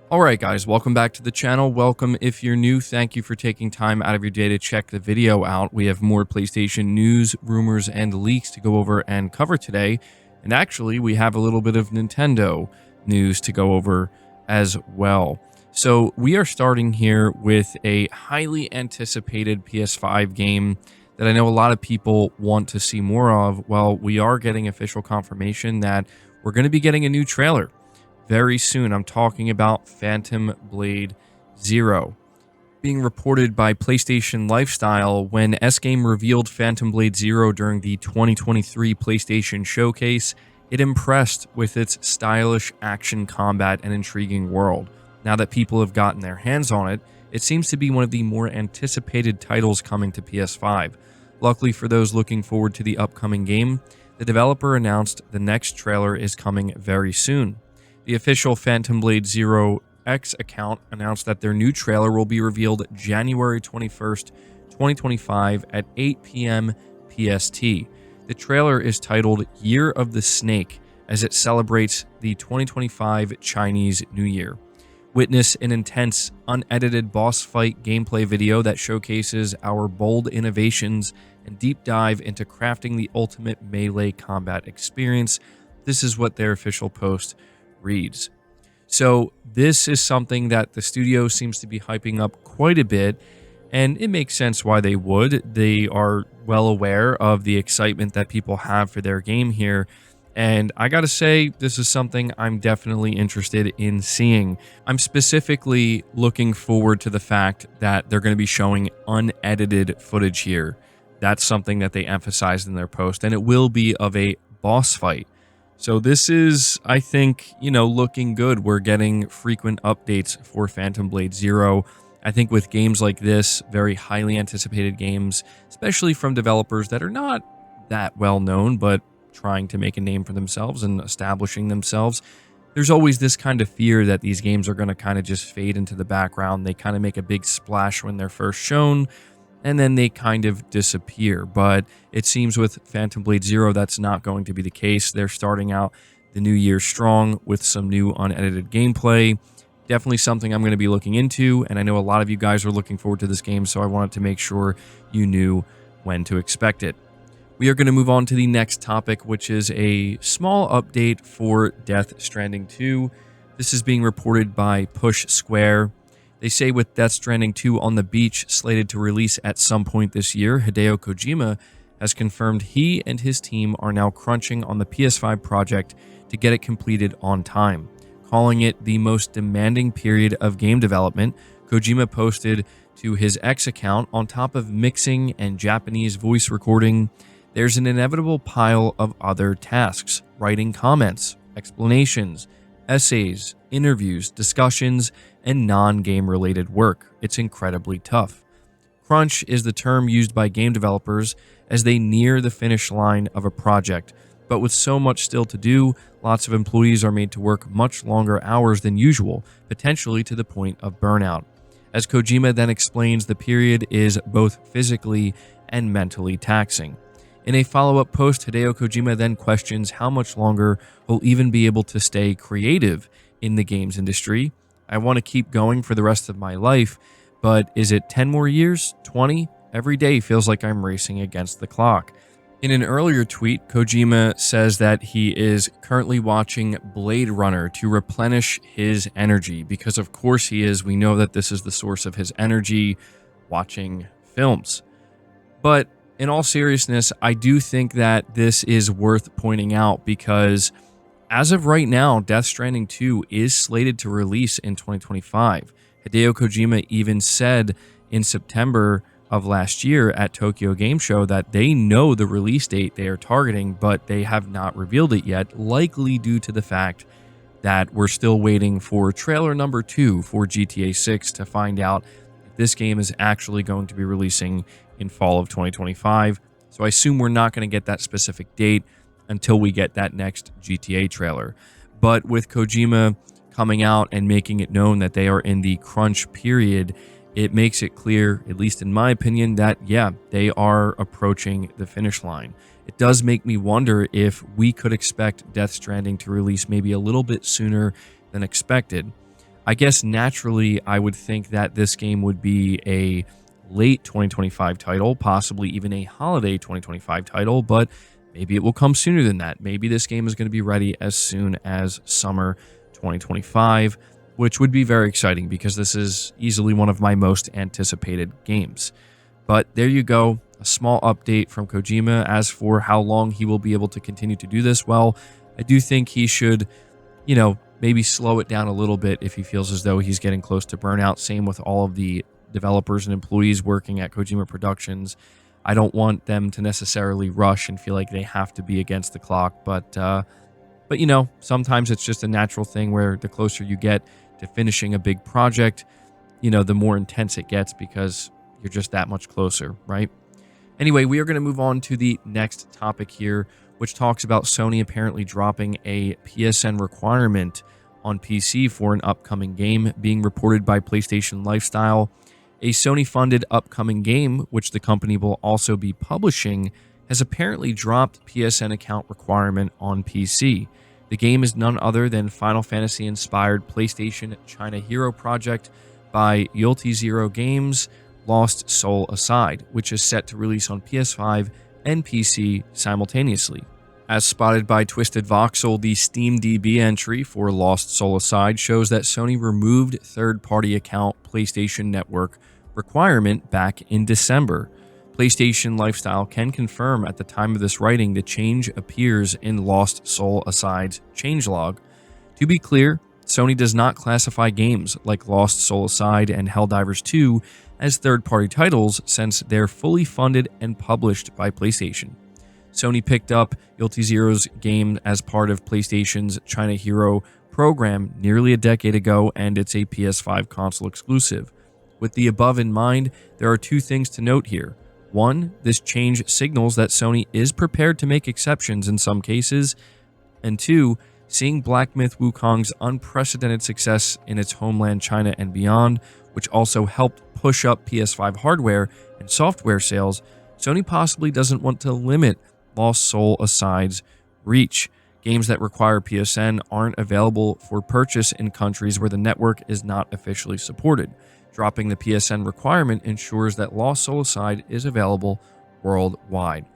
Alright guys, welcome back to the channel. Welcome if you're new. Thank you for taking time out of your day to check the video out. We have more PlayStation news, rumors, and leaks to go over and cover today. And actually, we have a little bit of Nintendo news to go over as well. So we are starting here with a highly anticipated PS5 game that I know a lot of people want to see more of. Well, we are getting official confirmation that we're going to be getting a new trailer very soon. I'm talking about Phantom Blade Zero. Being reported by PlayStation Lifestyle, when S-Game revealed Phantom Blade Zero during the 2023 PlayStation Showcase, it impressed with its stylish action combat and intriguing world. Now that people have gotten their hands on it, it seems to be one of the more anticipated titles coming to PS5. Luckily for those looking forward to the upcoming game, the developer announced the next trailer is coming very soon. The official Phantom Blade Zero X account announced that their new trailer will be revealed January 21st, 2025 at 8 p.m. PST. The trailer is titled Year of the Snake as it celebrates the 2025 Chinese New Year. Witness an intense, unedited boss fight gameplay video that showcases our bold innovations and deep dive into crafting the ultimate melee combat experience. This is what their official post reads. So this is something that the studio seems to be hyping up quite a bit, and it makes sense why they would. They are well aware of the excitement that people have for their game here, and I gotta say, this is something I'm definitely interested in seeing. I'm specifically looking forward to the fact that they're going to be showing unedited footage here. That's something that they emphasized in their post, and it will be of a boss fight. So this is, I think, looking good. We're getting frequent updates for Phantom Blade Zero. I think with games like this, very highly anticipated games, especially from developers that are not that well known, but trying to make a name for themselves and establishing themselves, there's always this kind of fear that these games are going to kind of just fade into the background. They kind of make a big splash when they're first shown, and then they kind of disappear. But it seems with Phantom Blade Zero, that's not going to be the case. They're starting out the new year strong with some new unedited gameplay. Definitely something I'm going to be looking into, and I know a lot of you guys are looking forward to this game, so I wanted to make sure you knew when to expect it. We are going to move on to the next topic, which is a small update for Death Stranding 2. This is being reported by Push Square. They say with Death Stranding 2 on the beach slated to release at some point this year, Hideo Kojima has confirmed he and his team are now crunching on the PS5 project to get it completed on time. Calling it the most demanding period of game development, Kojima posted to his X account, on top of mixing and Japanese voice recording, there's an inevitable pile of other tasks: writing comments, explanations, essays, interviews, discussions, and non-game related work. It's incredibly tough. Crunch is the term used by game developers as they near the finish line of a project, but with so much still to do, lots of employees are made to work much longer hours than usual, potentially to the point of burnout. As Kojima then explains, the period is both physically and mentally taxing. In a follow-up post, Hideo Kojima then questions how much longer he'll even be able to stay creative in the games industry. I want to keep going for the rest of my life, but is it 10 more years? 20? Every day feels like I'm racing against the clock. In an earlier tweet, Kojima says that he is currently watching Blade Runner to replenish his energy, because of course he is. We know that this is the source of his energy, watching films. But in all seriousness, I do think that this is worth pointing out because as of right now, Death Stranding 2 is slated to release in 2025. Hideo Kojima even said in September of last year at Tokyo Game Show that they know the release date they are targeting, but they have not revealed it yet, likely due to the fact that we're still waiting for trailer number 2 for GTA 6 to find out if this game is actually going to be releasing in fall of 2025. So I assume we're not going to get that specific date until we get that next GTA trailer. But with Kojima coming out and making it known that they are in the crunch period, it makes it clear, at least in my opinion, that yeah, they are approaching the finish line. It does make me wonder if we could expect Death Stranding to release maybe a little bit sooner than expected. I guess naturally I would think that this game would be a late 2025 title, possibly even a holiday 2025 title, but maybe it will come sooner than that. Maybe this game is going to be ready as soon as summer 2025, which would be very exciting because this is easily one of my most anticipated games. But there you go, a small update from Kojima. As for how long he will be able to continue to do this, well, I do think he should, maybe slow it down a little bit if he feels as though he's getting close to burnout. Same with all of the developers and employees working at Kojima Productions. I don't want them to necessarily rush and feel like they have to be against the clock, but sometimes it's just a natural thing where the closer you get to finishing a big project, the more intense it gets because you're just that much closer, right? Anyway, we are going to move on to the next topic here, which talks about Sony apparently dropping a PSN requirement on PC for an upcoming game, being reported by PlayStation Lifestyle. A Sony-funded upcoming game, which the company will also be publishing, has apparently dropped PSN account requirement on PC. The game is none other than Final Fantasy-inspired PlayStation China Hero project by UltiZero Games, Lost Soul Aside, which is set to release on PS5 and PC simultaneously. As spotted by Twisted Voxel, the SteamDB entry for Lost Soul Aside shows that Sony removed third-party account PlayStation Network requirement back in December. PlayStation Lifestyle can confirm at the time of this writing the change appears in Lost Soul Aside's changelog. To be clear, Sony does not classify games like Lost Soul Aside and Helldivers 2 as third-party titles since they're fully funded and published by PlayStation. Sony picked up UltiZero's game as part of PlayStation's China Hero program nearly a decade ago, and it's a PS5 console exclusive. With the above in mind, there are two things to note here. One, this change signals that Sony is prepared to make exceptions in some cases, and two, seeing Black Myth Wukong's unprecedented success in its homeland China and beyond, which also helped push up PS5 hardware and software sales, Sony possibly doesn't want to limit Lost Soul Aside's reach. Games that require PSN aren't available for purchase in countries where the network is not officially supported. Dropping the PSN requirement ensures that Lost Soul Aside is available worldwide.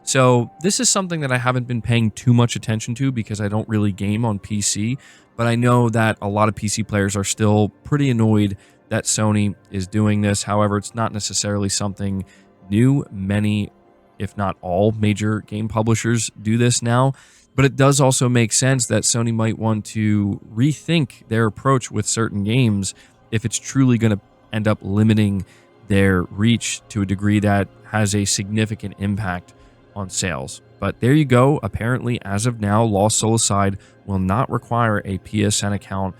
So this is something that I haven't been paying too much attention to because I don't really game on PC, but I know that a lot of PC players are still pretty annoyed that Sony is doing this. However, it's not necessarily something new. Many, if not all, major game publishers do this now, but it does also make sense that Sony might want to rethink their approach with certain games if it's truly going to end up limiting their reach to a degree that has a significant impact on sales. But there you go. Apparently, as of now, Lost Soul Aside will not require a PSN account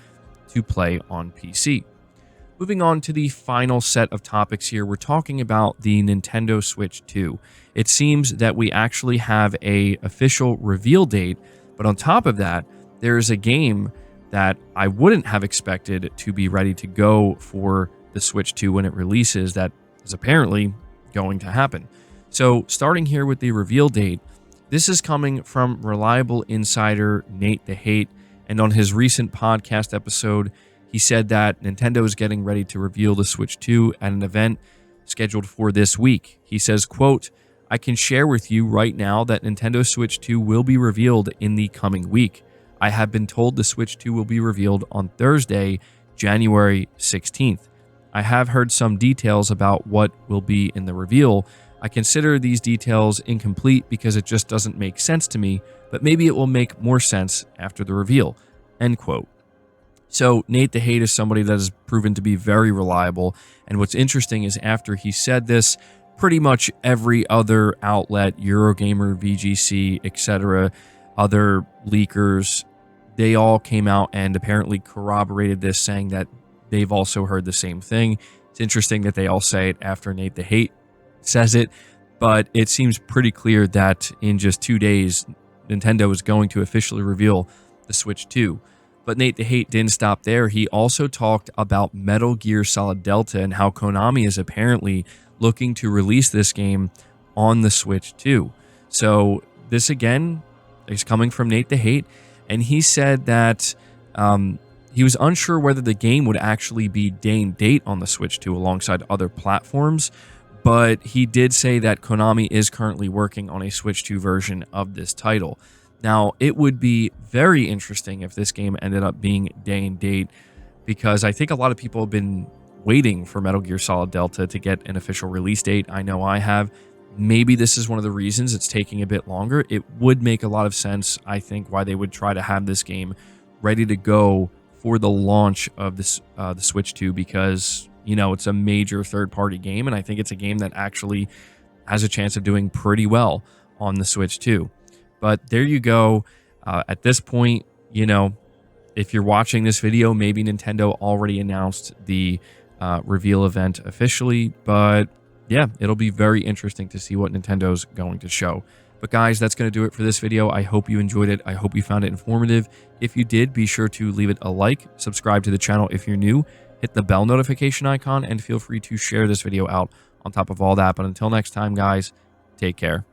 to play on PC. Moving on to the final set of topics here, we're talking about the Nintendo Switch 2. It seems that we actually have an official reveal date, but on top of that, there is a game that I wouldn't have expected to be ready to go for the Switch 2 when it releases that is apparently going to happen. So starting here with the reveal date, this is coming from reliable insider Nate the Hate, and on his recent podcast episode, he said that Nintendo is getting ready to reveal the Switch 2 at an event scheduled for this week. He says, quote, "I can share with you right now that Nintendo Switch 2 will be revealed in the coming week. I have been told the Switch 2 will be revealed on Thursday, January 16th. I have heard some details about what will be in the reveal. I consider these details incomplete because it just doesn't make sense to me, but maybe it will make more sense after the reveal." End quote. So Nate the Hate is somebody that has proven to be very reliable, and what's interesting is after he said this, pretty much every other outlet, Eurogamer, VGC, etc., other leakers, they all came out and apparently corroborated this, saying that they've also heard the same thing. It's interesting that they all say it after Nate the Hate says it, but it seems pretty clear that in just 2 days, Nintendo is going to officially reveal the Switch 2. But Nate the Hate didn't stop there. He also talked about Metal Gear Solid Delta and how Konami is apparently looking to release this game on the Switch 2. So this again is coming from Nate the Hate, and he said that he was unsure whether the game would actually be day and date on the Switch 2 alongside other platforms, but he did say that Konami is currently working on a Switch 2 version of this title. Now, it would be very interesting if this game ended up being day and date, because I think a lot of people have been waiting for Metal Gear Solid Delta to get an official release date. I know I have. Maybe this is one of the reasons it's taking a bit longer. It would make a lot of sense, I think, why they would try to have this game ready to go for the launch of this the Switch 2, because, you know, it's a major third-party game, and I think it's a game that actually has a chance of doing pretty well on the Switch 2. But there you go. At this point, you know, if you're watching this video, maybe Nintendo already announced the reveal event officially, but yeah, it'll be very interesting to see what Nintendo's going to show. But guys, that's going to do it for this video. I hope you enjoyed it. I hope you found it informative. If you did, be sure to leave it a like, subscribe to the channel if you're new, hit the bell notification icon, and feel free to share this video out on top of all that. But until next time, guys, take care.